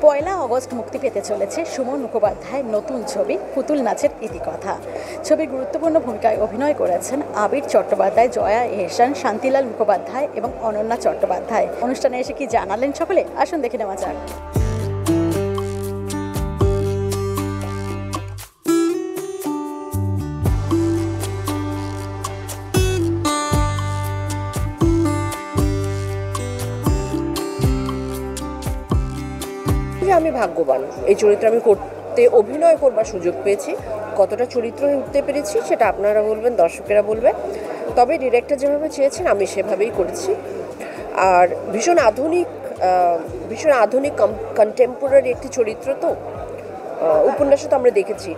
পয়লা August মুক্তি পেতে চলেছে সুমন মুখোপাধ্যায়ের নতুন ছবি পুতুল নাচের ইতিকথা। ছবির গুরুত্বপূর্ণ ভূমিকায় অভিনয় করেছেন আবির চট্টোপাধ্যায়, জয়া এহসান, শান্তিলাল মুখোপাধ্যায় এবং অনন্যা চট্টোপাধ্যায়। অনুষ্ঠানে এসে কি জানালেন সকলে, আসুন দেখে নেওয়া যাক। আমি ভাগ্যবান, এই চরিত্র আমি করতে অভিনয় করবার সুযোগ পেয়েছি। কতটা চরিত্র হয়ে উঠতে পেরেছি সেটা আপনারা বলবেন, দর্শকেরা বলবে। তবে ডিরেক্টর যেভাবে চেয়েছেন আমি সেভাবেই করেছি। আর ভীষণ আধুনিক কন্টেম্পোরারি একটি চরিত্র। তো উপন্যাসে তো আমরা দেখেছি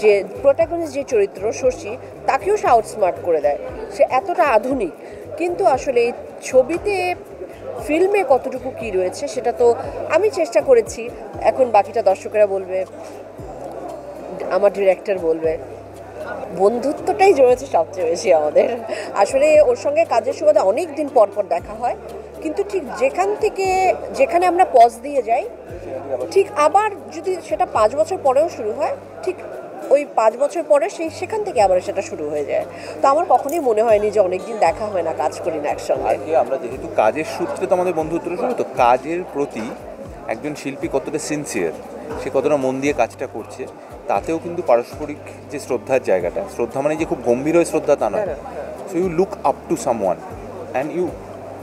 যে প্রোটাগনিস্ট যে চরিত্র শশী, তাকেও সে আউটস্মার্ট করে দেয়, সে এতটা আধুনিক। কিন্তু আসলে এই ছবিতে ফিল্মে কতটুকু কী রয়েছে সেটা তো আমি চেষ্টা করেছি, এখন বাকিটা দর্শকেরা বলবে, আমার ডিরেক্টর বলবে। বন্ধুত্বটাই জড়েছে সবচেয়ে বেশি আমাদের। আসলে ওর সঙ্গে কাজের সুবাদে অনেক দিন পর পর দেখা হয়, কিন্তু ঠিক যেখানে আমরা পজ দিয়ে যাই, ঠিক আবার যদি সেটা 5 বছর পরেও শুরু হয়, ঠিক ওই 5 বছর পরে সেখান থেকে আবার সেটা শুরু হয়ে যায়। তো আমার কখনোই মনে হয়নি যে অনেকদিন দেখা হয় না, কাজ করি না একসঙ্গে। আর কি আমরা যেহেতু কাজের সূত্রে তো আমাদের বন্ধুত্ব শুরু, তো কাজের প্রতি একজন শিল্পী কতটা সিনসিয়ার, সে কতটা মন দিয়ে কাজটা করছে, তাতেও কিন্তু পারস্পরিক যে শ্রদ্ধার জায়গাটা, শ্রদ্ধা মানে যে খুব গম্ভীর হয়ে শ্রদ্ধা তা নয়। So you look up to someone and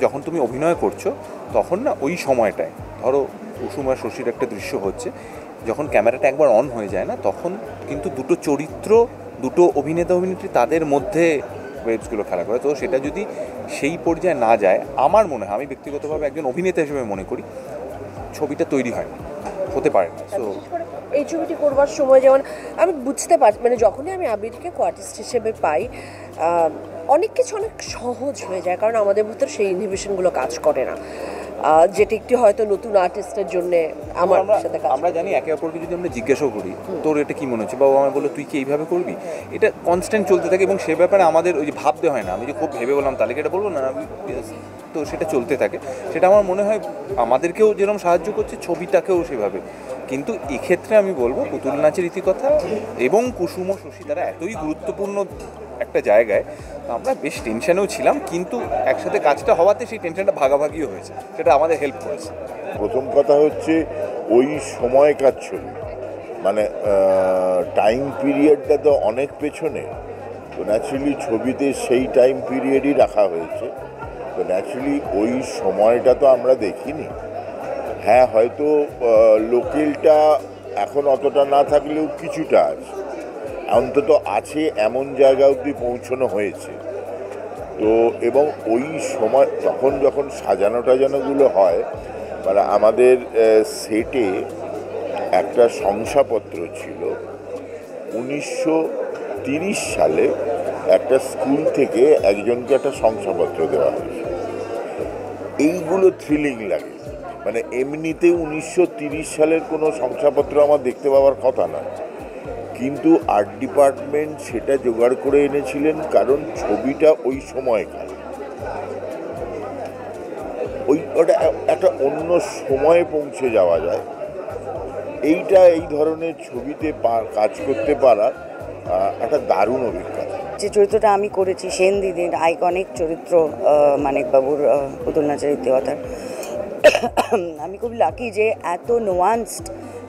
যখন তুমি অভিনয় করছো তখন না ওই সময়টায়, ধরো কুসুম আর শশীর একটা দৃশ্য হচ্ছে, যখন ক্যামেরাটা একবার অন হয়ে যায় না, তখন কিন্তু দুটো চরিত্র, দুটো অভিনেত্রী তাদের মধ্যে ওয়েবসগুলো খেলা করে। তো সেটা যদি সেই পর্যায়ে না যায়, আমার মনে হয়, আমি ব্যক্তিগতভাবে একজন অভিনেতা হিসেবে মনে করি, ছবিটা তৈরি হয় না, হতে পারে না। সো এই ছবিটি করবার সময় যেমন আমি বুঝতে পারছি, মানে যখনই আমি আবিরকে কোয়ার্টিস্ট হিসেবে পাই, অনেক কিছু অনেক সহজ হয়ে যায়, কারণ আমাদের ভিতর সেই ইনহিবিশনগুলো কাজ করে না, যেটি একটি হয়তো নতুন আর্টিস্টের জন্য আমার সাথে কাজ। আমরা জানি একে অপরকে যদি আমরা জিজ্ঞাসাও করি, তোর এটা কি মনে হচ্ছে, বাবা আমায় বললো তুই কি এইভাবে করবি, এটা কনস্ট্যান্ট চলতে থাকে। এবং সে ব্যাপারে আমাদের ওই যে ভাবতে হয় না, আমি যে খুব ভেবে বললাম তাহলে এটা বলবো না, তো সেটা চলতে থাকে। সেটা আমার মনে হয় আমাদেরকেও যেরকম সাহায্য করছে, ছবিটাকেও সেভাবে। কিন্তু এক্ষেত্রে আমি বলবো পুতুল নাচের ইতিকথা এবং কুসুম ও শশী তারা এতই গুরুত্বপূর্ণ একটা জায়গায়, আমরা বেশ টেনশনেও ছিলাম, কিন্তু একসাথে কাজটা হওয়াতে সেই টেনশনটা ভাগাভাগিও হয়েছে, সেটা আমাদের হেল্প করেছে। প্রথম কথা হচ্ছে ওই সময়কার ছবি, মানে টাইম পিরিয়ডটা তো অনেক পেছনে, তো ন্যাচুরালি ছবিতে সেই টাইম পিরিয়ডই রাখা হয়েছে। তো ন্যাচুরালি ওই সময়টা তো আমরা দেখিনি। হ্যাঁ, হয়তো লোকেলটা এখন অতটা না থাকলেও কিছুটা আছে, অন্তত আছে, এমন জায়গা অবধি পৌঁছানো হয়েছে। তো এবং ওই সময় যখন সাজানো টাজানোগুলো হয়, মানে আমাদের সেটে একটা শংসাপত্র ছিল 1930 সালে, একটা স্কুল থেকে একজনকে একটা শংসাপত্র দেওয়া হয়েছে। এইগুলো থ্রিলিং লাগে, মানে এমনিতে 1930 সালের কোনো শংসাপত্র আমার দেখতে পাওয়ার কথা না, কিন্তু আর্ট ডিপার্টমেন্ট সেটা জোগাড় করে এনেছিলেন, কারণ ছবিটা ওই সময়কার, ওটা একটা অন্য সময়ে পৌঁছে যাওয়া যায়। এই ধরনের ছবিতে কাজ করতে পারার একটা দারুণ অভিজ্ঞতা। যে চরিত্রটা আমি করেছি সেন দিদির আইকনিক চরিত্র, মানিকবাবুর পুতুল নাচের ইতিকথার, আমি খুব লাকি যে এত নোয়ান্সড,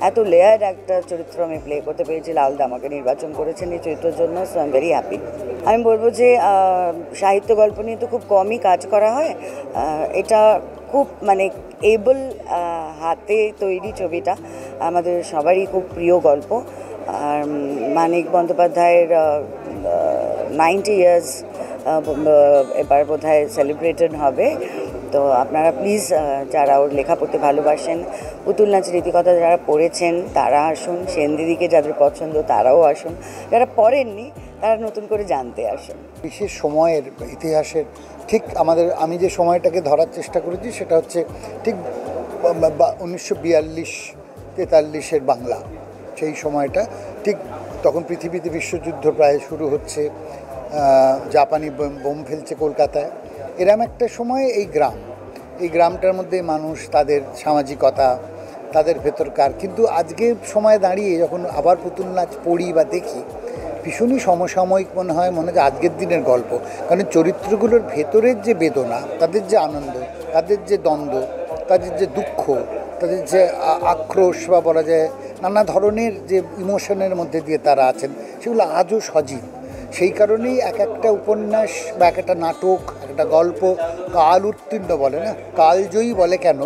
এত লেয়ার একটা চরিত্র আমি প্লে করতে পেরেছি। লালদা আমাকে নির্বাচন করেছেন এই চরিত্রের জন্য, so I am very happy. আমি বলবো যে সাহিত্য গল্প নিয়ে তো খুব কমই কাজ করা হয়, এটা খুব মানে এবল হাতে তৈরি ছবিটা, আমাদের সবারই খুব প্রিয় গল্প। আর মানিক বন্দ্যোপাধ্যায়ের 90 ইয়ার্স এবার বোধহয় সেলিব্রেটেড হবে। তো আপনারা প্লিজ যারা ওর লেখা পড়তে ভালোবাসেন, পুতুল নাচের ইতিকথা যারা পড়েছেন তারা আসুন, সেন দিদিকে যাদের পছন্দ তারাও আসুন, যারা পড়েননি তারা নতুন করে জানতে আসুন। বিশেষ সময়ের ইতিহাসের ঠিক আমি যে সময়টাকে ধরার চেষ্টা করেছি সেটা হচ্ছে ঠিক 1942-43 বাংলা, সেই সময়টা ঠিক তখন পৃথিবীতে বিশ্বযুদ্ধ প্রায় শুরু হচ্ছে, জাপানি বোম ফেলছে কলকাতায়, এরম একটা সময় এই গ্রামটার মধ্যে মানুষ তাদের সামাজিকতা, তাদের ভেতরকার। কিন্তু আজকে সময় দাঁড়িয়ে যখন আবার পুতুল নাচ পড়ি বা দেখি, ভীষণই সমসাময়িক মনে হয় আজকের দিনের গল্প। কারণ চরিত্রগুলোর ভেতরের যে বেদনা, তাদের যে আনন্দ, তাদের যে দ্বন্দ্ব, তাদের যে দুঃখ, তাদের যে আক্রোশ বা বলা যায় নানা ধরনের যে ইমোশনের মধ্যে দিয়ে তারা আছেন, সেগুলো আজও সজীব। সেই কারণেই এক একটা উপন্যাস বা এক একটা নাটক, একটা গল্প কাল উত্তীর্ণ বলে না, কালজয়ী বলে কেন?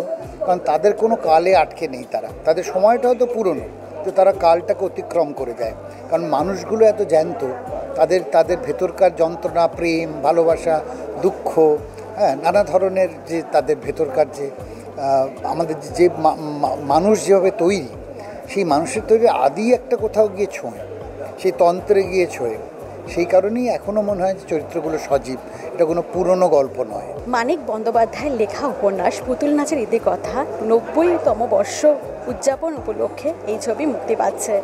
কারণ তাদের কোনো কালে আটকে নেই, তাদের সময়টা হয়তো পুরনো, তো তারা কালটাকে অতিক্রম করে দেয়। কারণ মানুষগুলো এত জ্যান্ত, তাদের ভেতরকার যন্ত্রণা, প্রেম, ভালোবাসা, দুঃখ, হ্যাঁ, নানা ধরনের যে তাদের ভেতরকার যে আমাদের যে মানুষ যেভাবে তৈরি, সেই মানুষের তৈরি আদি একটা কোথাও গিয়ে ছোঁয়, সেই তন্ত্রে গিয়ে ছোঁয়। সেই কারণেই এখনও মনে হয় যে চরিত্রগুলো সজীব, এটা কোনো পুরনো গল্প নয়। মানিক বন্দ্যোপাধ্যায়ের লেখা উপন্যাস পুতুল নাচের ইতিকথা 90তম বর্ষ উদযাপন উপলক্ষে এই ছবি মুক্তি পাচ্ছে।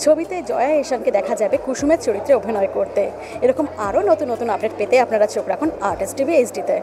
ছবিতে জয়া এহসানকে দেখা যাবে কুসুমের চরিত্রে অভিনয় করতে। এরকম আরও নতুন নতুন আপডেট পেতে আপনারা চোখ রাখুন আর্টিস্ট টিভি এইচডিতে।